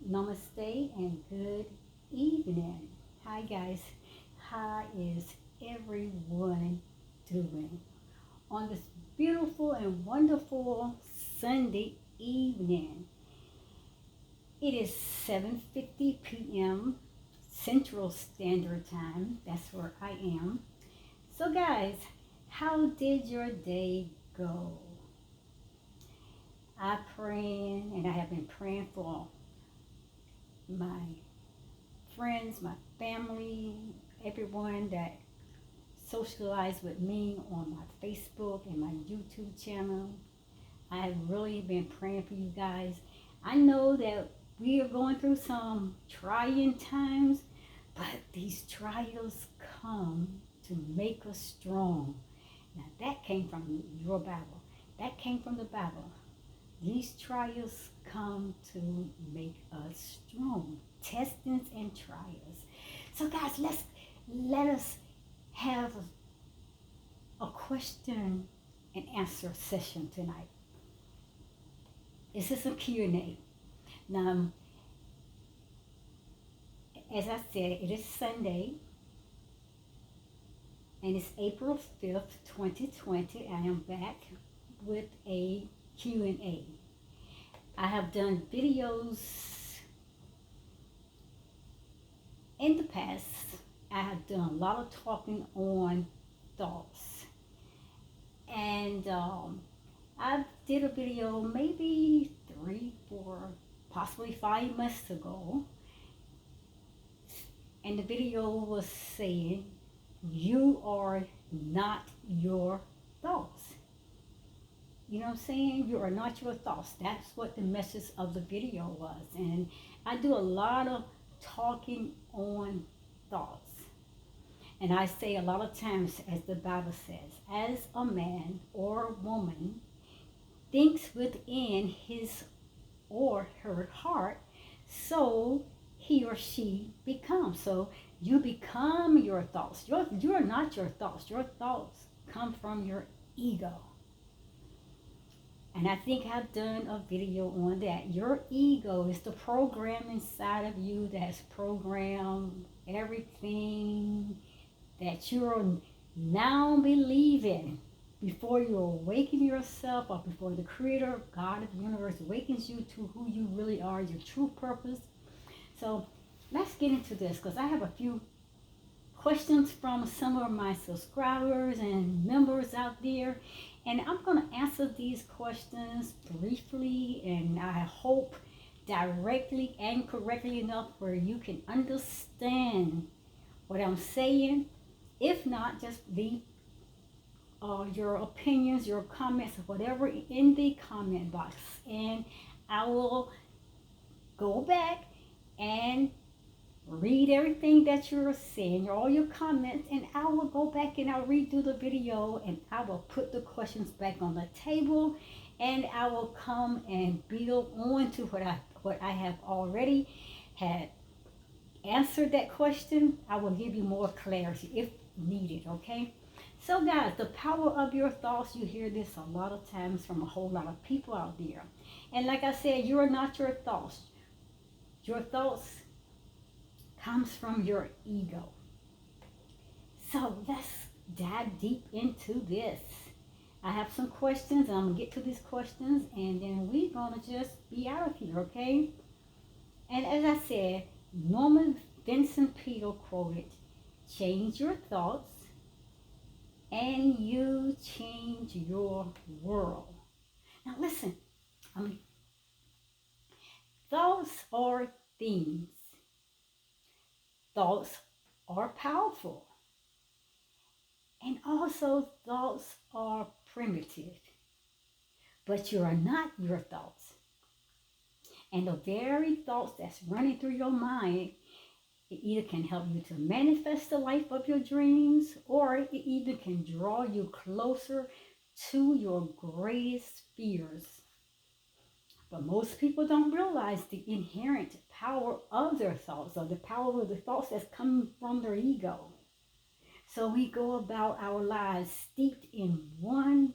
Namaste and good evening. Hi guys, how is everyone doing on this beautiful and wonderful Sunday evening? It is 7:50 p.m. Central Standard Time. That's where I am. So guys, how did your day go? I praying and I have been praying for my friends, my family, everyone that socialize with me on my Facebook and my YouTube channel. I have really been praying for you guys. I know that we are going through some trying times, but these trials come to make us strong. Now that came from your Bible. That came from the Bible. These trials come to make us strong. Testings and trials. So guys, let us have a question and answer session tonight. This is a Q&A. Now, as I said, it is Sunday and it's April 5th, 2020. I am back with a Q&A. I have done videos in the past. I have done a lot of talking on thoughts. And I did a video maybe 3, 4, possibly 5 months ago. And the video was saying, you are not your thoughts. You know what I'm saying? You are not your thoughts. That's what the message of the video was. And I do a lot of talking on thoughts. And I say a lot of times, as the Bible says, as a man or woman thinks within his or her heart, so he or she becomes. So you become your thoughts. You're not your thoughts. Your thoughts come from your ego. And I think I've done a video on that. Your ego is the program inside of you that's programmed everything that you're now believing before you awaken yourself, or before the creator, God of the universe, awakens you to who you really are, your true purpose. So let's get into this, because I have a few questions from some of my subscribers and members out there. And I'm going to answer these questions briefly, and I hope directly and correctly enough where you can understand what I'm saying. If not, just leave your opinions, your comments, whatever in the comment box. And I will go back and read everything that you're saying, all your comments, and I will go back and I'll redo the video and I will put the questions back on the table, and I will come and build on to what I have already had answered that question. I will give you more clarity if needed, okay? So guys, the power of your thoughts, you hear this a lot of times from a whole lot of people out there. And like I said, you are not your thoughts. Your thoughts comes from your ego. So let's dive deep into this. I have some questions, and I'm going to get to these questions, and then we're going to just be out of here, okay? And as I said, Norman Vincent Peale quoted, change your thoughts and you change your world. Now listen, thoughts are things. Thoughts are powerful. And also thoughts are primitive. But you are not your thoughts. And the very thoughts that's running through your mind, it either can help you to manifest the life of your dreams, or it even can draw you closer to your greatest fears. But most people don't realize the inherent power of their thoughts, or the power of the thoughts that's coming from their ego. So we go about our lives steeped in one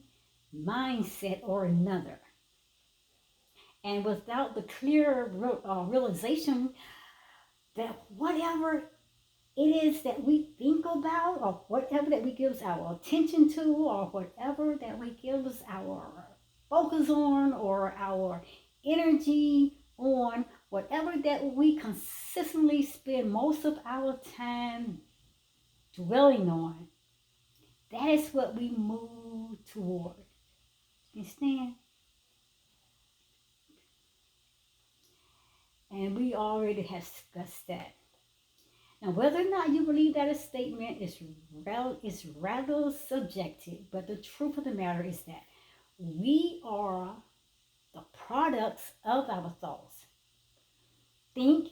mindset or another. And without the clear realization that whatever it is that we think about, or whatever that we gives our attention to, or whatever that we gives our focus on, or our energy on, whatever that we consistently spend most of our time dwelling on, that is what we move toward. You understand? And we already have discussed that. Now, whether or not you believe that a statement is rather subjective, but the truth of the matter is that we are the products of our thoughts. Think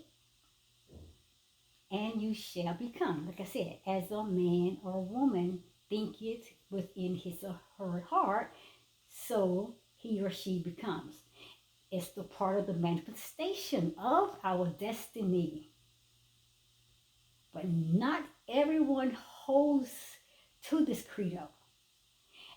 and you shall become. Like I said, as a man or woman thinketh within his or her heart, so he or she becomes. It's the part of the manifestation of our destiny. But not everyone holds to this credo.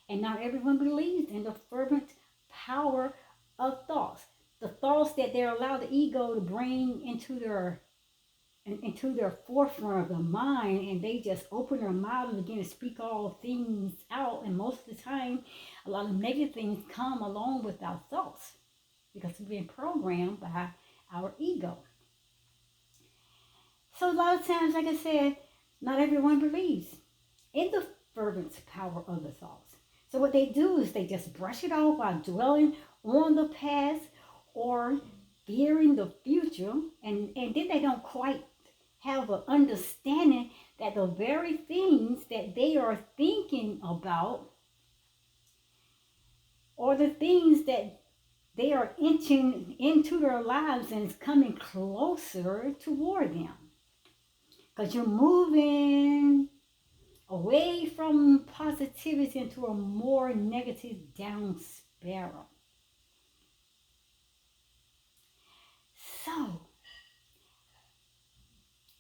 And not everyone believes in the fervent power of thoughts. The thoughts that they're allowed the ego to bring into their forefront of the mind, and they just open their mouth and begin to speak all things out. And most of the time, a lot of negative things come along with our thoughts because we've been programmed by our ego. So a lot of times, like I said, not everyone believes in the fervent power of the thoughts. So what they do is they just brush it off while dwelling on the past or fearing the future, and then they don't quite have an understanding that the very things that they are thinking about or the things that they are inching into their lives and it's coming closer toward them. Because you're moving away from positivity into a more negative down spiral. So,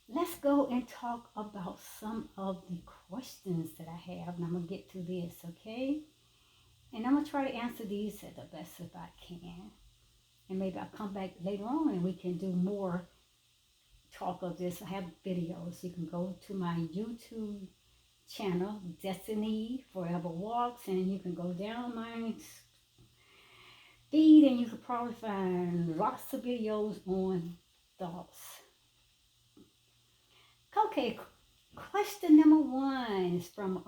let's go and talk about some of the questions that I have. And I'm going to get to this, okay? And I'm going to try to answer these at the best if I can. And maybe I'll come back later on and we can do more talk of this. I have videos. You can go to my YouTube channel, Destiny Forever Walks, and you can go down my feed and you can probably find lots of videos on thoughts. Okay, question number one is from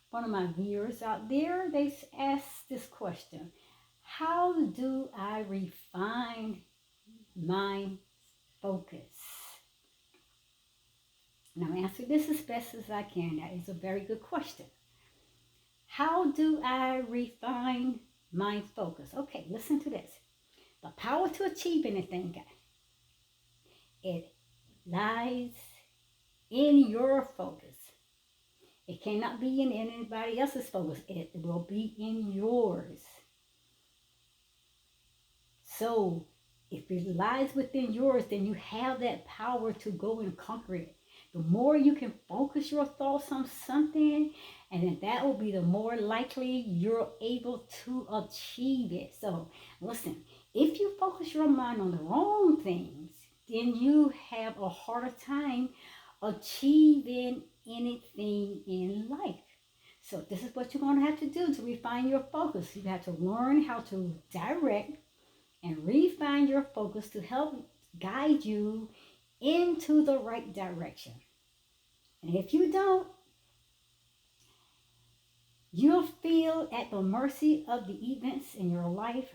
one of my viewers out there. They asked this question: how do I refine my focus? And I'm answering this as best as I can. That is a very good question. How do I refine my focus? Okay, listen to this. The power to achieve anything, guys, it lies in your focus. It cannot be in anybody else's focus. It will be in yours. So if it lies within yours, then you have that power to go and conquer it. The more you can focus your thoughts on something, and then that will be the more likely you're able to achieve it. So listen, if you focus your mind on the wrong things, then you have a harder time achieving anything in life. So this is what you're going to have to do to refine your focus. You have to learn how to direct and refine your focus to help guide you into the right direction. And if you don't, you'll feel at the mercy of the events in your life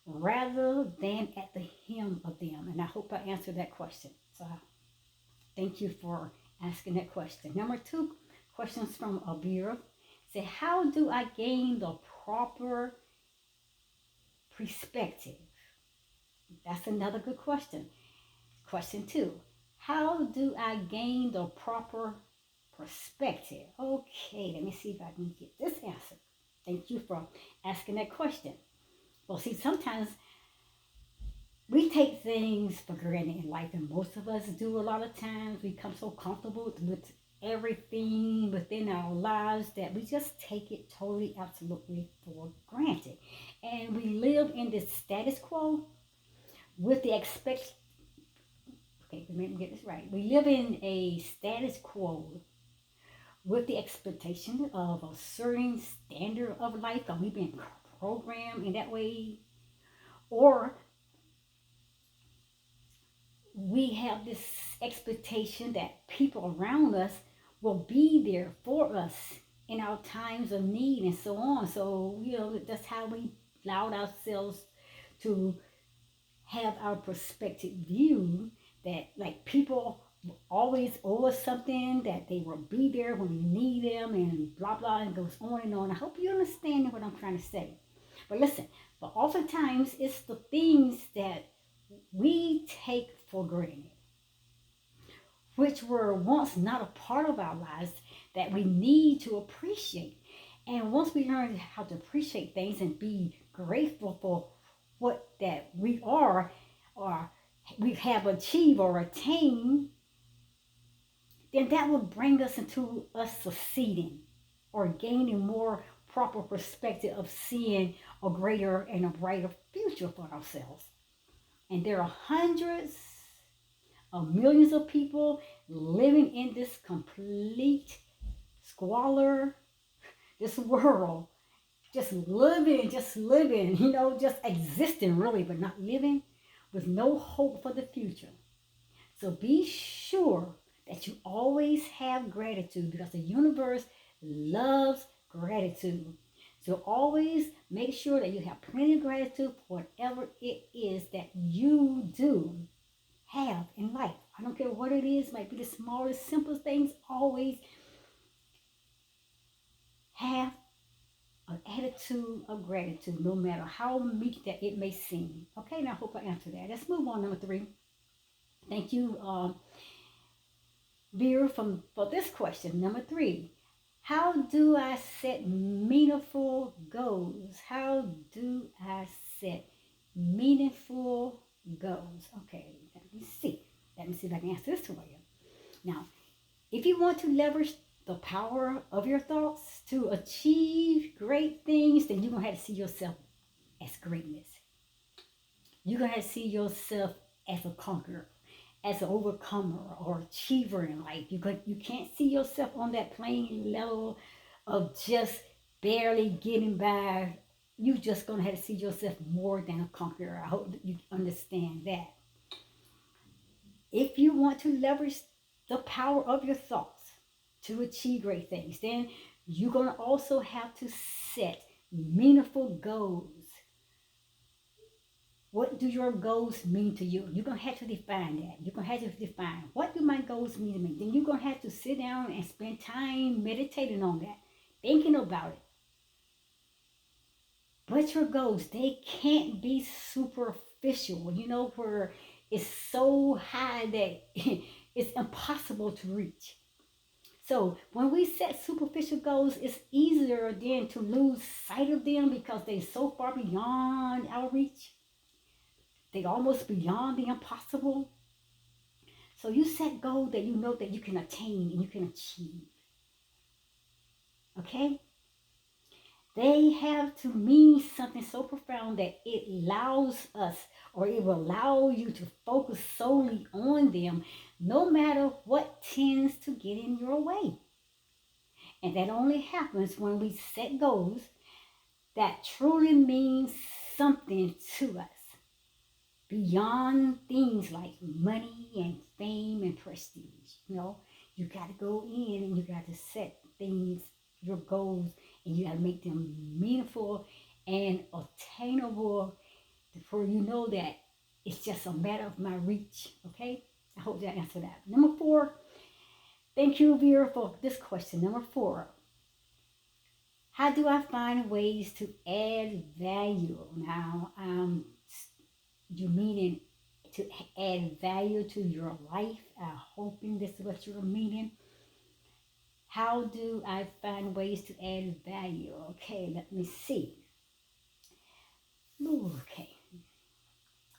rather than at the hem of them. And I hope I answered that question. So thank you for asking that question. Number two, questions from Abir. Say, how do I gain the proper perspective? That's another good question. Question two, how do I gain the proper perspective? Okay, let me see if I can get this answer. Thank you for asking that question. Well, see, sometimes we take things for granted in life, and most of us do a lot of times. We become so comfortable with everything within our lives that we just take it totally, absolutely for granted. And we live in this status quo with the okay, let me get this right. We live in a status quo with the expectation of a certain standard of life, because we've been programmed in that way, or we have this expectation that people around us will be there for us in our times of need and so on. So, that's how we allowed ourselves to have our perspective view that, like, people always owe us something, that they will be there when we need them, and blah blah, and goes on and on. I hope you understand what I'm trying to say. But listen, but oftentimes it's the things that we take for granted, which were once not a part of our lives, that we need to appreciate. And once we learn how to appreciate things and be grateful for what that we are, or we have achieved or attained, then that will bring us into us succeeding or gaining more proper perspective of seeing a greater and a brighter future for ourselves. And there are hundreds of millions of people living in this complete squalor, this world, just living, just existing really, but not living, with no hope for the future. So be sure that you always have gratitude, because the universe loves gratitude. So always make sure that you have plenty of gratitude for whatever it is that you do have in life. I don't care what it is, might be the smallest, simplest things. Always have an attitude of gratitude, no matter how meek that it may seem. Okay, now I hope I answered that. Let's move on. Number 3. Thank you, Vera, for this question. Number 3. How do I set meaningful goals? How do I set meaningful goals? Okay, let me see. Let me see if I can answer this for you. Now, if you want to leverage the power of your thoughts to achieve great things, then you're going to have to see yourself as greatness. You're going to have to see yourself as a conqueror, as an overcomer or achiever in life. You can't see yourself on that plain level of just barely getting by. You're just going to have to see yourself more than a conqueror. I hope that you understand that. If you want to leverage the power of your thoughts to achieve great things, then you're going to also have to set meaningful goals. What do your goals mean to you? You're going to have to define that. You're going to have to define, what do my goals mean to me? Then you're going to have to sit down and spend time meditating on that, thinking about it. But your goals, they can't be superficial, where it's so high that it's impossible to reach. So when we set superficial goals, it's easier then to lose sight of them, because they're so far beyond our reach. They almost beyond the impossible. So you set goals that you know that you can attain and you can achieve. Okay? They have to mean something so profound that it allows us, or it will allow you to focus solely on them, no matter what tends to get in your way. And that only happens when we set goals that truly mean something to us, beyond things like money and fame and prestige. You got to go in and you got to set things, your goals, and you got to make them meaningful and attainable, for you know that it's just a matter of my reach. Okay, I hope that answered that. Number 4. Thank you, Vera, for this question. Number 4. How do I find ways to add value? Now, you meaning to add value to your life? I'm hoping this is what you're meaning. How do I find ways to add value? Okay, let me see. Okay.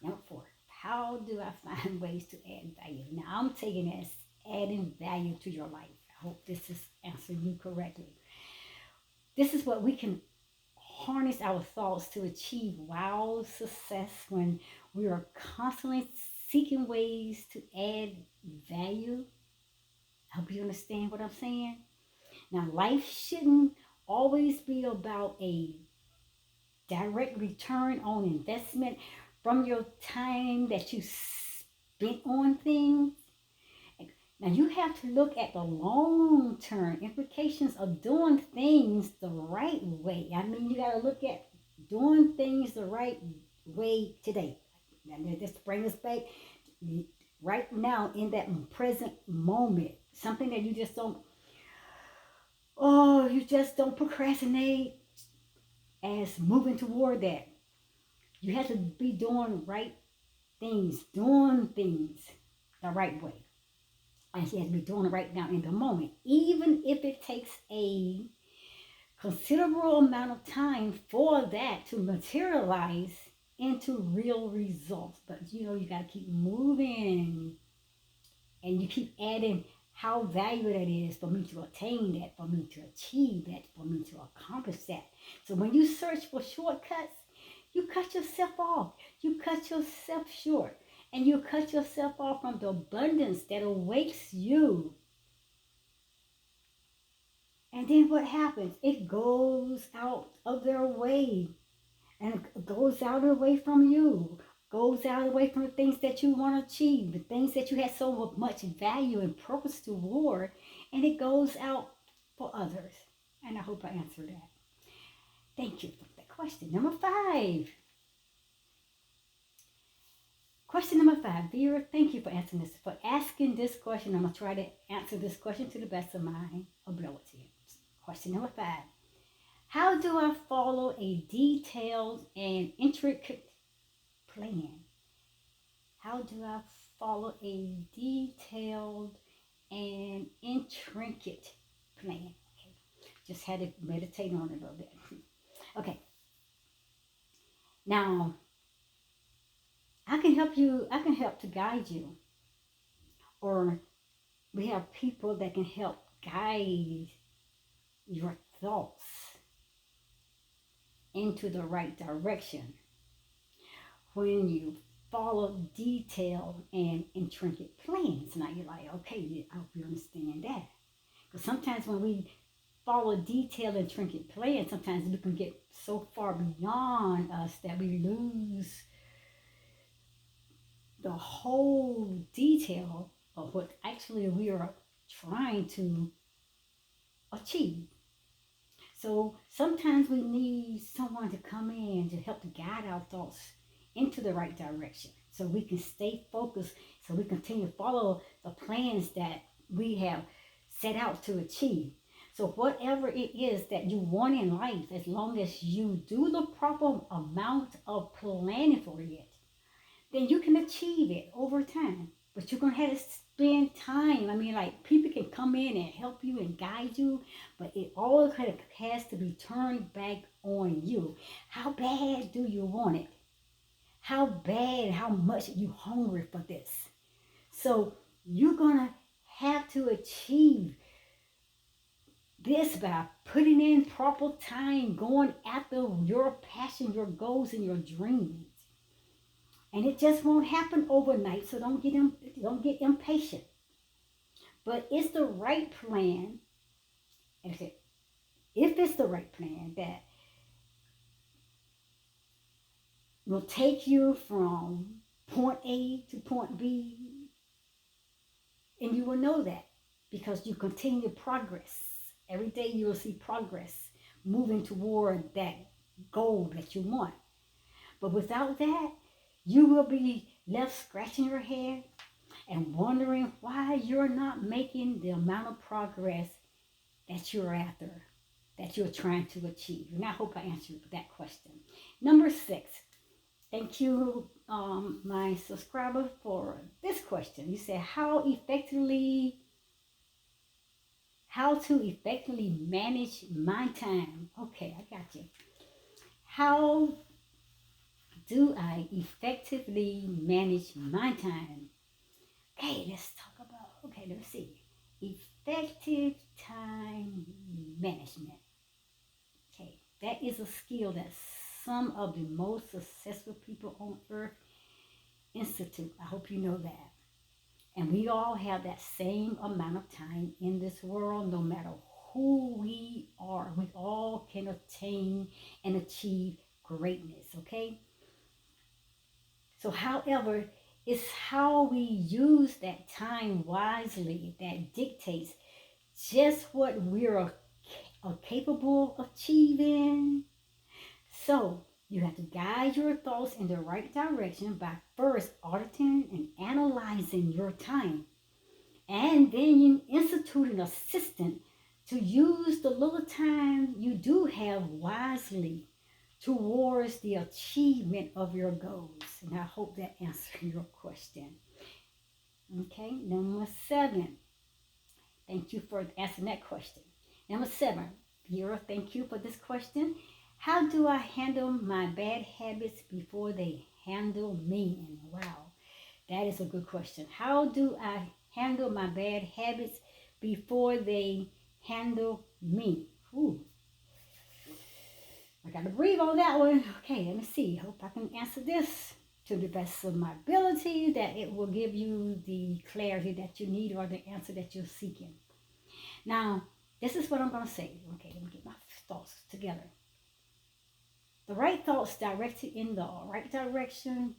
Number 4. How do I find ways to add value? Now, I'm taking it as adding value to your life. I hope this is answering you correctly. This is what we can harness our thoughts to achieve wild success when we are constantly seeking ways to add value. I hope you understand what I'm saying. Now, life shouldn't always be about a direct return on investment from your time that you spent on things. Now, you have to look at the long term implications of doing things the right way. I mean, you got to look at doing things the right way today. And just bring us back right now in that present moment. Something that you just don't, oh, you just don't procrastinate as moving toward that. You have to be doing right things, doing things the right way. And you have to be doing it right now in the moment, even if it takes a considerable amount of time for that to materialize into real results. But you got to keep moving and you keep adding how valuable that is for me to attain that, for me to achieve that, for me to accomplish that. So when you search for shortcuts, you cut yourself off. You cut yourself short. And you cut yourself off from the abundance that awaits you. And then what happens? It goes out of their way. And it goes out of the way from you. Goes out of the way from the things that you want to achieve. The things that you had so much value and purpose toward. And it goes out for others. And I hope I answered that. Thank you for that question. Number 5. Question number 5, Vera, thank you for asking this question. I'm going to try to answer this question to the best of my ability. Question number 5, how do I follow a detailed and intricate plan? How do I follow a detailed and intricate plan? Okay. Just had to meditate on it a little bit. Okay. Now, I can help to guide you. Or we have people that can help guide your thoughts into the right direction when you follow detailed and intricate plans. Now you're like, okay, I hope you understand that. Because sometimes when we follow detailed and intricate plans, sometimes we can get so far beyond us that we lose the whole detail of what actually we are trying to achieve. So sometimes we need someone to come in to help to guide our thoughts into the right direction so we can stay focused, so we continue to follow the plans that we have set out to achieve. So whatever it is that you want in life, as long as you do the proper amount of planning for it, then you can achieve it over time. But you're going to have to spend time. I mean, like, people can come in and help you and guide you, but it all kind of has to be turned back on you. How bad do you want it? How bad, how much are you hungry for this? So you're going to have to achieve this by putting in proper time, going after your passion, your goals, and your dreams. And it just won't happen overnight, so don't get impatient. But it's the right plan. And if it's the right plan that will take you from point A to point B, and you will know that because you continue progress. Every day you will see progress moving toward that goal that you want. But without that, you will be left scratching your head and wondering why you're not making the amount of progress that you're after, that you're trying to achieve. And I hope I answered that question. Number 6, thank you, my subscriber, for this question. You said, how to effectively manage my time. Okay, I got you. How do I effectively manage my time? Okay, let's see. effective time management. Okay, that is a skill that some of the most successful people on earth institute. I hope you know that. And we all have that same amount of time in this world, no matter who we are. We all can attain and achieve greatness, okay? So, however, it's how we use that time wisely that dictates just what are capable of achieving. So, you have to guide your thoughts in the right direction by first auditing and analyzing your time. And then you institute an assistant to use the little time you do have wisely towards the achievement of your goals. And I hope that answers your question. Okay, number 7. Thank you for answering that question. Number 7, Vera, thank you for this question. How do I handle my bad habits before they handle me? And wow, that is a good question. How do I handle my bad habits before they handle me? Ooh, I got to breathe on that one. Okay, let me see. Hope I can answer this to the best of my ability, that it will give you the clarity that you need or the answer that you're seeking. Now, this is what I'm going to say. Okay, let me get my thoughts together. The right thoughts directed in the right direction,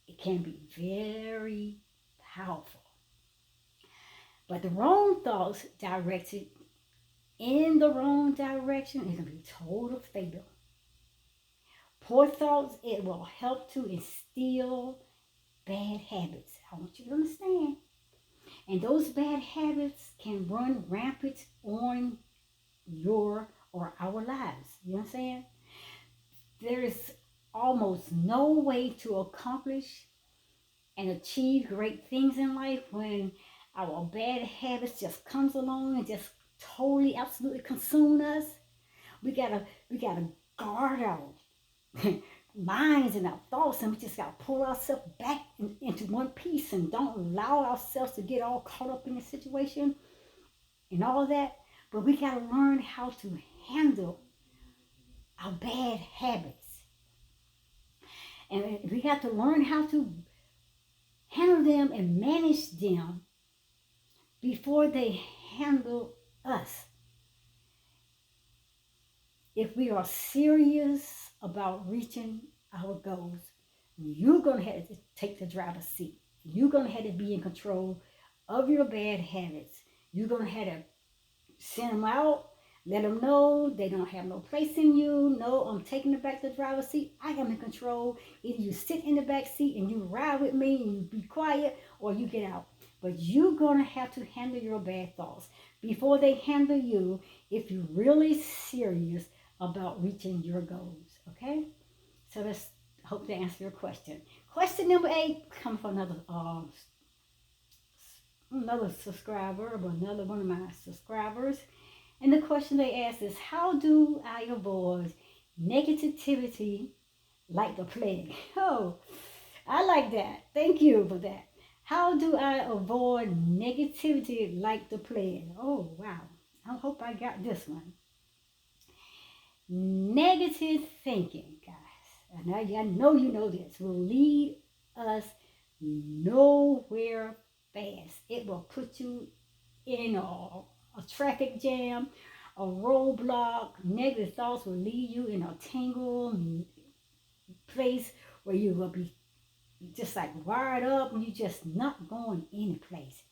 it can be very powerful. But the wrong thoughts directed in the wrong direction, it can be total fatal. Poor thoughts, it will help to instill bad habits. I want you to understand. And those bad habits can run rampant on your or our lives. You know what I'm saying? There is almost no way to accomplish and achieve great things in life when our bad habits just comes along and just totally absolutely consume us. We gotta guard our minds and our thoughts, and we just gotta pull ourselves back into one piece and don't allow ourselves to get all caught up in the situation and all of that. But we gotta learn how to handle our bad habits, and we got to learn how to handle them and manage them before they handle us. If we are serious about reaching our goals, you're going to have to take the driver's seat. You're going to have to be in control of your bad habits. You're going to have to send them out, let them know they don't have no place in you. No, I'm taking the back the driver's seat. I am in control. Either you sit in the back seat and you ride with me and you be quiet, or you get out. But you're going to have to handle your bad thoughts before they handle you if you're really serious about reaching your goals. Okay? So let's hope to answer your question. Question number 8 comes from another subscriber, or another one of my subscribers. And the question they ask is, how do I avoid negativity like the plague? Oh, I like that. Thank you for that. How do I avoid negativity like the plague? Oh, wow. I hope I got this one. Negative thinking, guys, and I know you know this, will lead us nowhere fast. It will put you in a traffic jam, a roadblock. Negative thoughts will lead you in a tangled place where you will be just like wired up and you're just not going any place.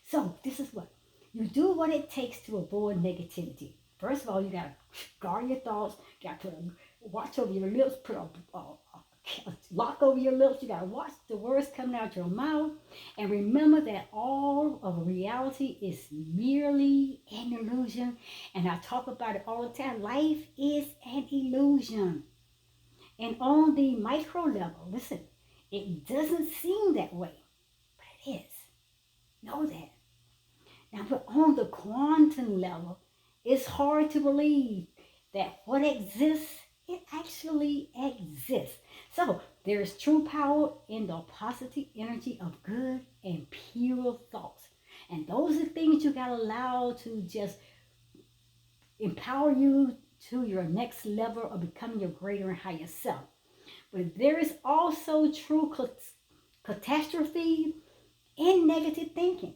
So this is what you do, what it takes to avoid negativity. First of all, you got to guard your thoughts. You got to put a watch over your lips, put a lock over your lips. You got to watch the words coming out your mouth. And remember that all of reality is merely an illusion. And I talk about it all the time. Life is an illusion. And on the micro level, listen, it doesn't seem that way, but it is. Know that. Now, but on the quantum level, it's hard to believe that what exists, it actually exists. So there is true power in the positive energy of good and pure thoughts. And those are things you got to allow to just empower you to your next level of becoming your greater and higher self. But there is also true catastrophe in negative thinking.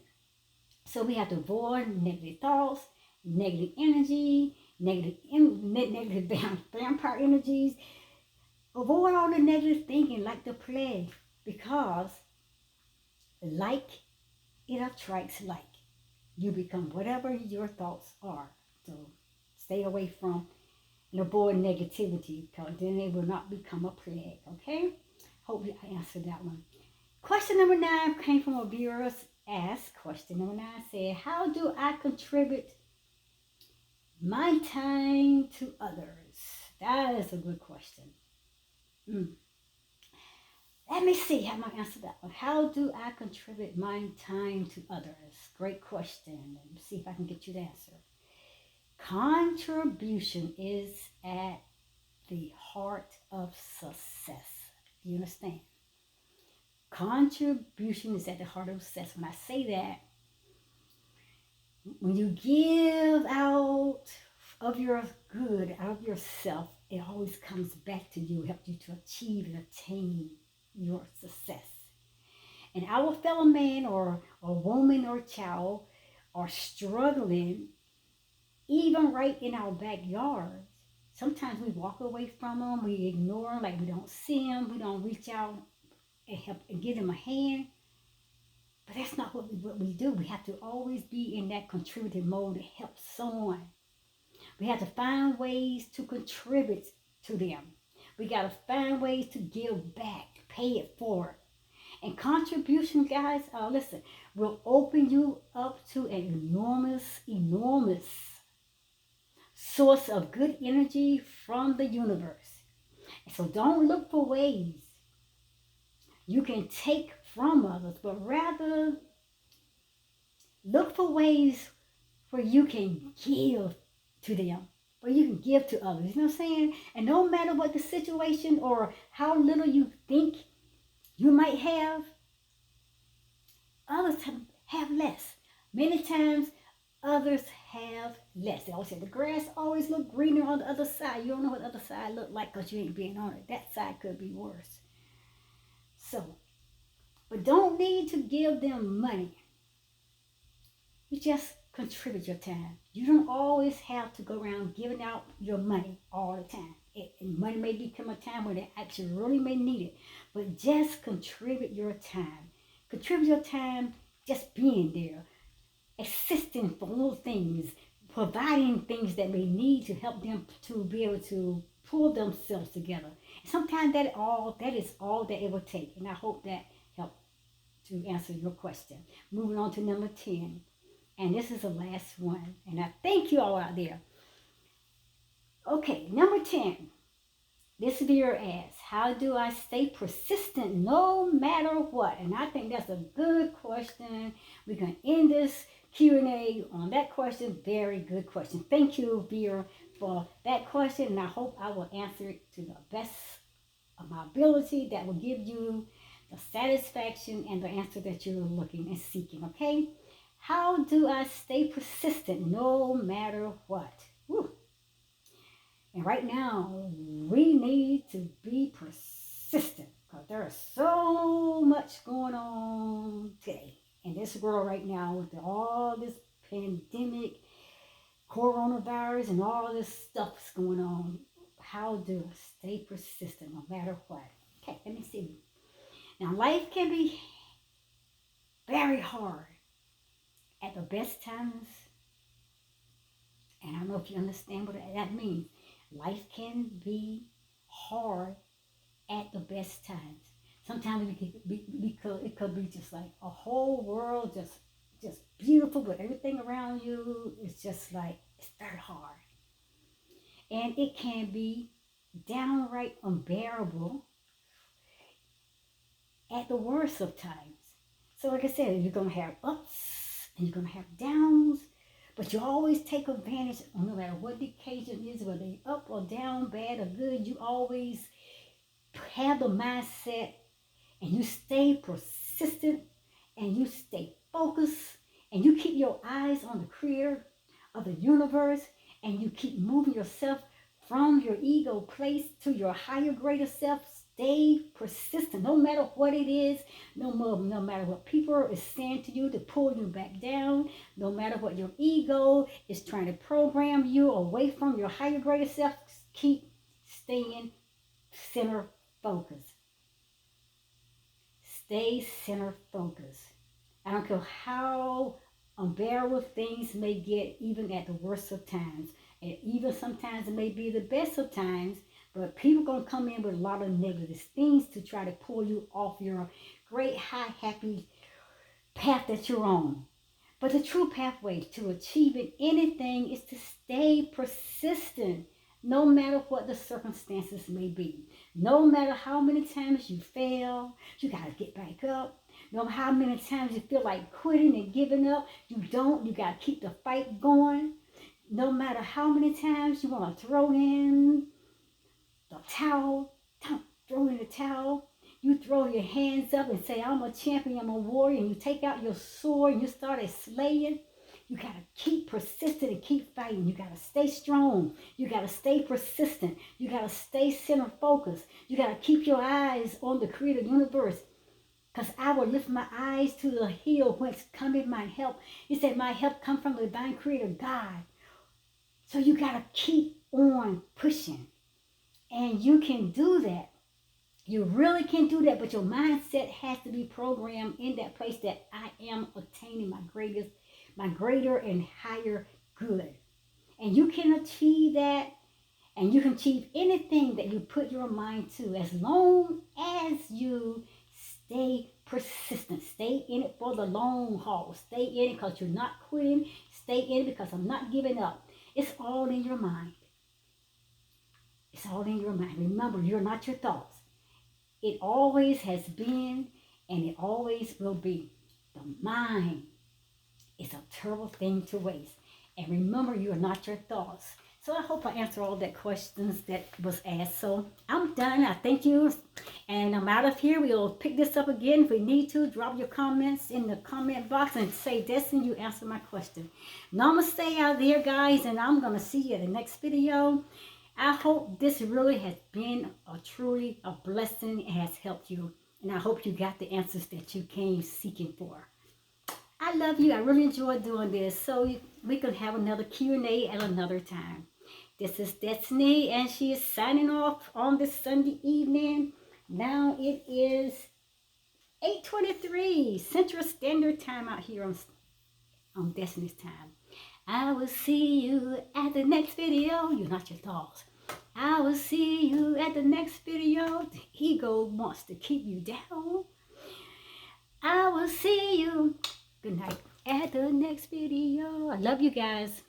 So we have to avoid negative thoughts, negative energy, negative vampire energies. Avoid all the negative thinking like the plague, because like it attracts like. You become whatever your thoughts are. So stay away from and avoid negativity, because then it will not become a plague. Okay? Hopefully I answered that one. Question number 9 came from a viewer's ask. Question number 9 said, how do I contribute my time to others? That is a good question. Let me see how I answer that one. How do I contribute my time to others? Great question. Let me see if I can get you the answer. Contribution is at the heart of success. Do you understand? Contribution is at the heart of success. When I say that, when you give out of your good, out of yourself, it always comes back to you, help you to achieve and attain your success. And our fellow man or woman or child are struggling, even right in our backyard. Sometimes we walk away from them, we ignore them, like we don't see them, we don't reach out and help and give them a hand. But that's not what we do. We have to always be in that contributive mode to help someone. We have to find ways to contribute to them. We got to find ways to give back, pay it forward. And contribution, guys, listen, will open you up to an enormous source of good energy from the universe. And so don't look for ways you can take from others, but rather look for ways where you can give to them, where you can give to others. You know what I'm saying? And no matter what the situation or how little you think you might have, others have less. Many times, others have less. They always say the grass always look greener on the other side. You don't know what the other side look like because you ain't been on it. That side could be worse. So, but don't need to give them money. You just contribute your time. You don't always have to go around giving out your money all the time. And money may become a time when they actually really may need it. But just contribute your time. Contribute your time just being there, assisting for little things, providing things that they need to help them to be able to pull themselves together. And sometimes that is all that it will take. And I hope that helped to answer your question. Moving on to number 10. And this is the last one. And I thank you all out there. Okay, number 10. This viewer asks, how do I stay persistent no matter what? And I think that's a good question. We can end this Q&A on that question. Very good question. Thank you, viewer, for that question. And I hope I will answer it to the best of my ability that will give you the satisfaction and the answer that you're looking and seeking, okay? How do I stay persistent no matter what? Woo. And right now, we need to be persistent because there is so much going on today in this world right now with all this pandemic, coronavirus, and all this stuff that's going on. How do I stay persistent no matter what? Okay, let me see. Now, life can be very hard at the best times. And I don't know if you understand what that means. Life can be hard at the best times. Sometimes it could be just like a whole world just beautiful, but everything around you is just like, it's very hard. And it can be downright unbearable at the worst of times. So like I said, you're going to have ups and you're going to have downs. But you always take advantage, no matter what the occasion is, whether you're up or down, bad or good, you always have the mindset and you stay persistent and you stay focused and you keep your eyes on the creator of the universe, and you keep moving yourself from your ego place to your higher, greater self, stay persistent, no matter what it is, no matter what people are saying to you to pull you back down, no matter what your ego is trying to program you away from your higher, greater self, keep staying center focused. Stay center focused. I don't care how unbearable things may get, even at the worst of times. And even sometimes it may be the best of times, but people going to come in with a lot of negative things to try to pull you off your great, high, happy path that you're on. But the true pathway to achieving anything is to stay persistent, no matter what the circumstances may be. No matter how many times you fail, you got to get back up. No matter how many times you feel like quitting and giving up, you don't. You got to keep the fight going. No matter how many times you want to throw in the towel, don't throw in the towel. You throw your hands up and say, I'm a champion, I'm a warrior, and you take out your sword and you start slaying. You got to keep persistent and keep fighting. You got to stay strong. You got to stay persistent. You got to stay center focused. You got to keep your eyes on the creator universe. Because I will lift my eyes to the hill whence cometh my help. He said, my help come from the divine creator God. So you got to keep on pushing. And you can do that. You really can do that, but your mindset has to be programmed in that place that I am attaining my greater and higher good. And you can achieve that, and you can achieve anything that you put your mind to, as long as you stay persistent. Stay in it for the long haul. Stay in it because you're not quitting. Stay in it because I'm not giving up. It's all in your mind. It's all in your mind. Remember, you're not your thoughts. It always has been, and it always will be. The mind is a terrible thing to waste. And remember, you are not your thoughts. So I hope I answered all that questions that was asked. So I'm done. I thank you. And I'm out of here. We'll pick this up again if we need to. Drop your comments in the comment box and say, Destiny, you answered my question. Namaste out there, guys. And I'm going to see you in the next video. I hope this really has been truly a blessing and has helped you. And I hope you got the answers that you came seeking for. I love you. I really enjoyed doing this. So we can have another Q&A at another time. This is Destiny, and she is signing off on this Sunday evening. Now it is 8:23 Central Standard Time out here on Destiny's Time. I will see you at the next video. You're not your thoughts. I will see you at the next video. The ego wants to keep you down. I will see you. Good night. At the next video. I love you guys.